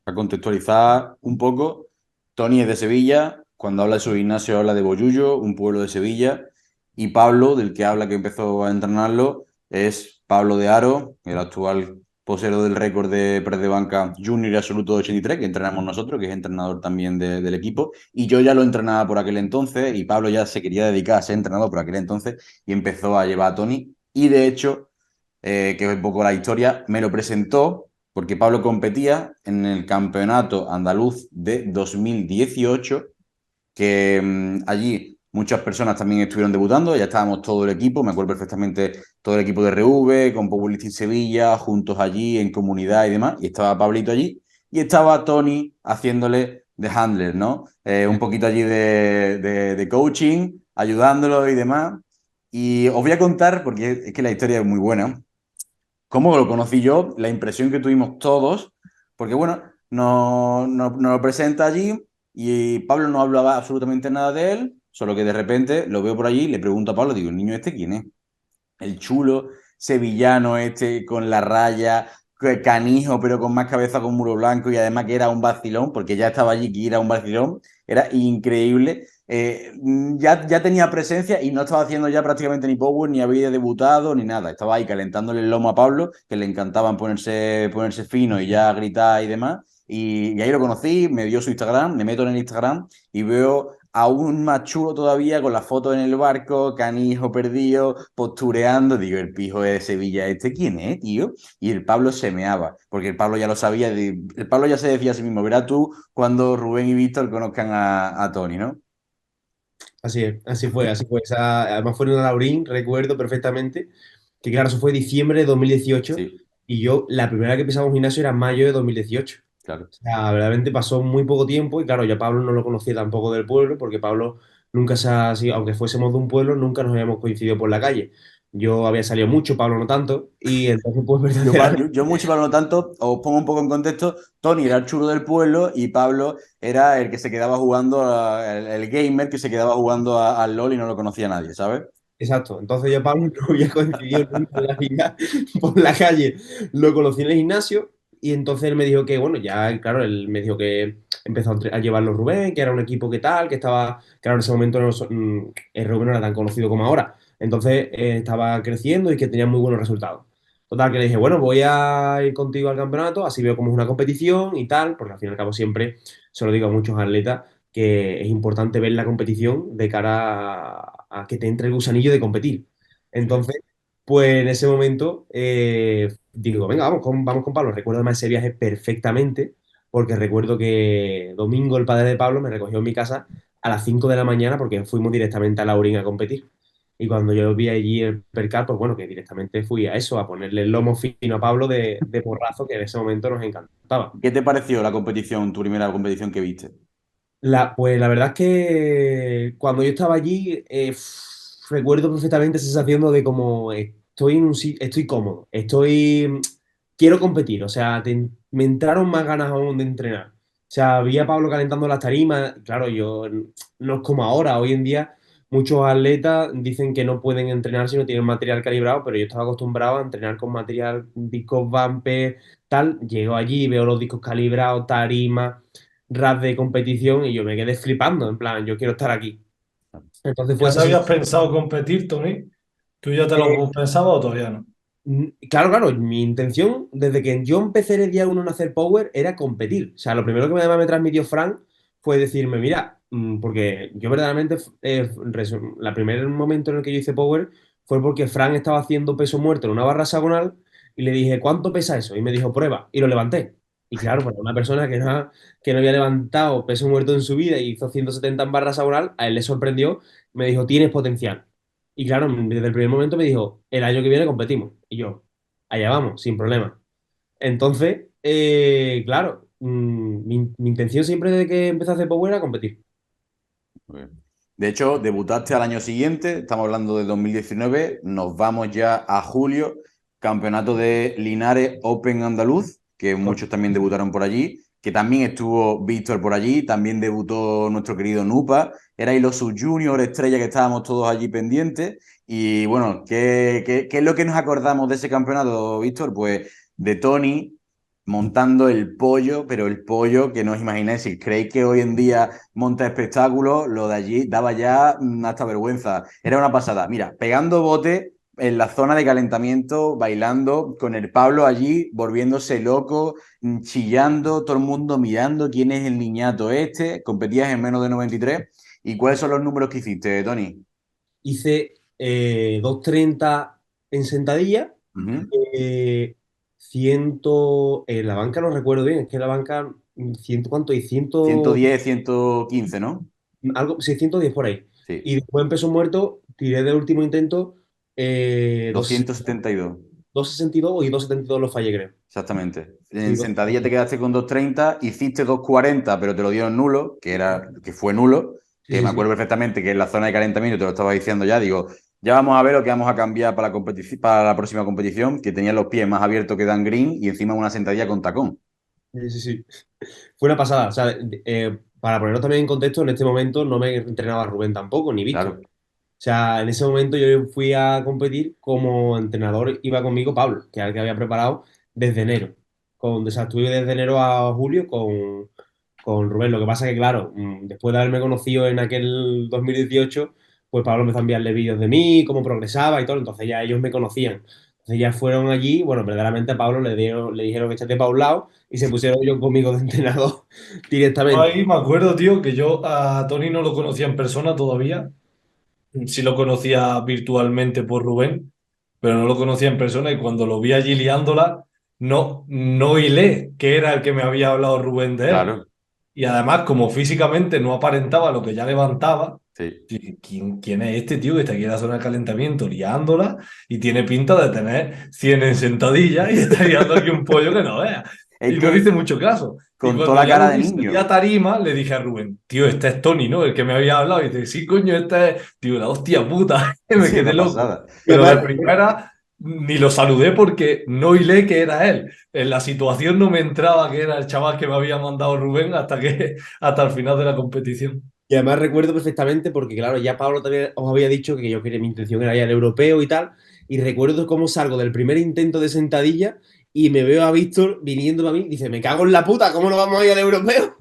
a contextualizar un poco, Tony es de Sevilla, cuando habla de su gimnasio habla de Bollullo, un pueblo de Sevilla, y Pablo, del que habla que empezó a entrenarlo, es Pablo de Aro, el actual posero del récord de press de banca junior y absoluto de 83, que entrenamos nosotros, que es entrenador también del equipo, y yo ya lo entrenaba por aquel entonces, y Pablo ya se quería dedicar a ser entrenador por aquel entonces, y empezó a llevar a Tony, y de hecho, que es un poco la historia, me lo presentó porque Pablo competía en el campeonato andaluz de 2018, que allí muchas personas también estuvieron debutando, ya estábamos todo el equipo, me acuerdo perfectamente todo el equipo de RV, con Populistic Sevilla, juntos allí en comunidad y demás, y estaba Pablito allí, y estaba Tony haciéndole de handler, ¿no? Un poquito allí de coaching, ayudándolo y demás. Y os voy a contar, porque es que la historia es muy buena, cómo lo conocí yo, la impresión que tuvimos todos, porque bueno, nos lo presenta allí y Pablo no hablaba absolutamente nada de él, solo que de repente lo veo por allí, le pregunto a Pablo, digo, ¿el niño este quién es? El chulo sevillano este con la raya, canijo, pero con más cabeza con muro blanco y además que era un vacilón, porque ya estaba allí que era un vacilón, era increíble. Ya tenía presencia y no estaba haciendo ya prácticamente ni power, ni había debutado, ni nada. Estaba ahí calentándole el lomo a Pablo, que le encantaban ponerse fino y ya gritar y demás. Y ahí lo conocí, me dio su Instagram, me meto en el Instagram y veo aún más chulo todavía con la foto en el barco, canijo perdido, postureando. Digo, el pijo de Sevilla, ¿este quién es, tío? Y el Pablo se meaba, porque el Pablo ya lo sabía, el Pablo ya se decía a sí mismo, verás tú cuando Rubén y Víctor conozcan a Tony, ¿no? Así es, así fue, así fue. Además fue en el Laurín, recuerdo perfectamente, que claro, eso fue diciembre de 2018 Sí, y yo la primera vez que pisaba un gimnasio era mayo de 2018. claro. O sea, verdaderamente pasó muy poco tiempo y claro, yo a Pablo no lo conocía tampoco del pueblo porque Pablo nunca se ha sido, aunque fuésemos de un pueblo, nunca nos habíamos coincidido por la calle. Yo había salido mucho, Pablo no tanto, y entonces pues verdaderamente. Yo mucho Pablo no tanto, os pongo un poco en contexto, Tony era el chulo del pueblo y Pablo era el que se quedaba jugando, el gamer que se quedaba jugando al LOL y no lo conocía nadie, ¿sabes? Exacto, entonces yo a Pablo no había coincidido nunca en la vida por la calle. Lo conocí en el gimnasio y entonces él me dijo que, bueno, ya, claro, él me dijo que empezó a llevarlo Rubén, que era un equipo que tal, que estaba, claro, en ese momento el Rubén no era tan conocido como ahora. Entonces estaba creciendo y que tenía muy buenos resultados. Total, que le dije, bueno, voy a ir contigo al campeonato, así veo cómo es una competición y tal, porque al fin y al cabo siempre, se lo digo a muchos atletas, que es importante ver la competición de cara a que te entre el gusanillo de competir. Sí. Entonces, pues en ese momento digo, venga, vamos con Pablo. Recuerdo además ese viaje perfectamente, porque recuerdo que Domingo, el padre de Pablo, me recogió en mi casa a las 5 de la mañana porque fuimos directamente a Laurín a competir. Y cuando yo vi allí el percal, pues bueno, que directamente fui a eso, a ponerle el lomo fino a Pablo de porrazo, que en ese momento nos encantaba. ¿Qué te pareció la competición, tu primera competición que viste? Pues la verdad es que cuando yo estaba allí, recuerdo perfectamente esa sensación de como estoy en estoy cómodo, quiero competir, o sea, me entraron más ganas aún de entrenar. O sea, vi a Pablo calentando las tarimas, claro, yo no es como ahora, hoy en día muchos atletas dicen que no pueden entrenar si no tienen material calibrado, pero yo estaba acostumbrado a entrenar con material, discos Vamper, tal, llego allí, veo los discos calibrados, tarimas ras de competición y yo me quedé flipando, en plan, yo quiero estar aquí. Entonces fue ¿Ya te esa habías sensación. pensado competir, Tony? ¿Tú ya te lo pensabas o todavía no? Claro, claro, mi intención desde que yo empecé el día uno en hacer Power era competir. O sea, lo primero que además me transmitió Frank fue decirme, mira, porque yo verdaderamente, la primer momento en el que yo hice Power fue porque Frank estaba haciendo peso muerto en una barra hexagonal y le dije, ¿cuánto pesa eso? Y me dijo, prueba, y lo levanté. Y claro, para una persona que no había levantado peso muerto en su vida y hizo 170 en barra hexagonal, a él le sorprendió, me dijo, tienes potencial. Y claro, desde el primer momento me dijo, el año que viene competimos. Y yo, allá vamos, sin problema. Entonces, claro, mi intención siempre desde que empecé a hacer Power era competir. Muy bien. De hecho, debutaste al año siguiente, estamos hablando de 2019, nos vamos ya a julio, campeonato de Linares Open Andaluz, que muchos también debutaron por allí, que también estuvo Víctor por allí, también debutó nuestro querido Nupa, erais los sub-junior estrella que estábamos todos allí pendientes. Y bueno, ¿qué es lo que nos acordamos de ese campeonato, Víctor? Pues de Tony, montando el pollo, pero el pollo que no os imagináis, si creéis que hoy en día monta espectáculos, lo de allí daba ya hasta vergüenza. Era una pasada. Mira, pegando bote en la zona de calentamiento, bailando, con el Pablo allí, volviéndose loco, chillando, todo el mundo mirando quién es el niñato este. Competías en menos de 93. ¿Y cuáles son los números que hiciste, Tony? Hice 2:30 en sentadilla, Ujú. 100, en la banca no recuerdo bien, es que en la banca, ¿cuánto? Y 100, 110, 115, ¿no? algo, 610 por ahí. Sí. Y después en peso muerto, tiré de último intento 272. 262 y 272 lo fallé, creo. Exactamente. Sí, En sentadilla te quedaste con 230, hiciste 240, pero te lo dieron nulo, que fue nulo, sí, que me sí, sí. acuerdo perfectamente que en la zona de calentamiento te lo estaba diciendo ya, digo, ya vamos a ver lo que vamos a cambiar para para la próxima competición, que tenía los pies más abiertos que Dan Green y encima una sentadilla con tacón. Sí, sí, sí. Fue una pasada. O sea, para ponerlo también en contexto, en este momento no me entrenaba Rubén tampoco, ni Víctor. Claro, O sea, en ese momento yo fui a competir como entrenador, iba conmigo Pablo, que era el que había preparado desde enero. O sea, estuve desde enero a julio con Rubén. Lo que pasa que, claro, después de haberme conocido en aquel 2018, pues Pablo empezó a enviarle vídeos de mí, cómo progresaba y todo, entonces ya ellos me conocían. Entonces ya fueron allí, bueno, verdaderamente a Pablo le dijeron échate para un lado y se pusieron ellos conmigo de entrenador directamente. Ahí me acuerdo, tío, que yo a Tony no lo conocía en persona todavía. Sí lo conocía virtualmente por Rubén, pero no lo conocía en persona y cuando lo vi allí liándola, no hilé que era el que me había hablado Rubén de él. claro, Y además, como físicamente no aparentaba lo que ya levantaba, sí. dije, ¿quién es este tío que está aquí en la zona de calentamiento liándola y tiene pinta de tener 100 en sentadilla y está liando aquí un pollo que no vea? Es Y no le hice que mucho caso. Y con toda cuando la ya cara lo de vi salir a niño, tarima, le dije a Rubén, tío, este es Tony, ¿no? El que me había hablado. Y dice, sí, coño, este es, tío, la hostia puta. Y me sí, quedé una loco. pasada. Y Pero de además, primera ni lo saludé porque no hilé que era él. En la situación no me entraba que era el chaval que me había mandado Rubén hasta el final de la competición. Y además recuerdo perfectamente porque, claro, ya Pablo también os había dicho que yo quería, mi intención era ir al europeo y tal. Y recuerdo cómo salgo del primer intento de sentadilla y me veo a Víctor viniendo a mí. Dice, me cago en la puta, ¿cómo no vamos a ir al europeo?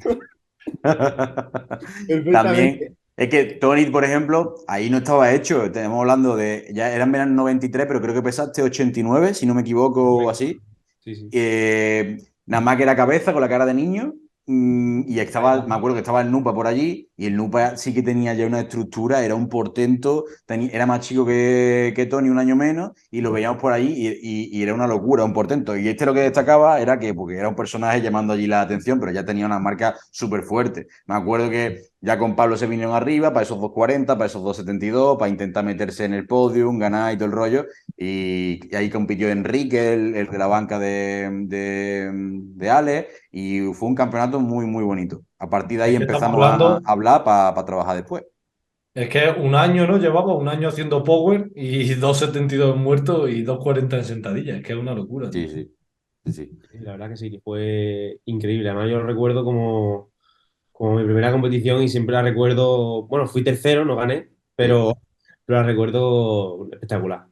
También, Perfectamente. es que Tony, por ejemplo, ahí no estaba hecho. Estamos hablando de, ya eran verano 93, pero creo que pesaste 89, si no me equivoco, o Correcto. así. Sí, sí. Nada más que era cabeza con la cara de niño. Y estaba, me acuerdo que estaba el Nupa por allí. Y el Nupa sí que tenía ya una estructura, era un portento. Era más chico que Tony, un año menos. Y lo veíamos por allí y era una locura, un portento. Y este lo que destacaba era que, porque era un personaje llamando allí la atención, pero ya tenía una marca súper fuerte. Me acuerdo que ya con Pablo se vinieron arriba para esos 240, para esos 272, para intentar meterse en el podium, ganar y todo el rollo. Y ahí compitió Enrique, el de la banca de Ale, y fue un campeonato muy, muy bonito. A partir de ahí Es que estamos empezamos a hablando, hablar para trabajar después. es que un año, ¿no? Llevaba un año haciendo power y 2,72 muertos y 2,40 en sentadilla. Es que es una locura, Sí, tío. sí, sí, sí. Sí, la verdad que sí, que fue increíble. Además, yo lo recuerdo como mi primera competición y siempre la recuerdo. Bueno, fui tercero, no gané, Sí. pero la recuerdo espectacular.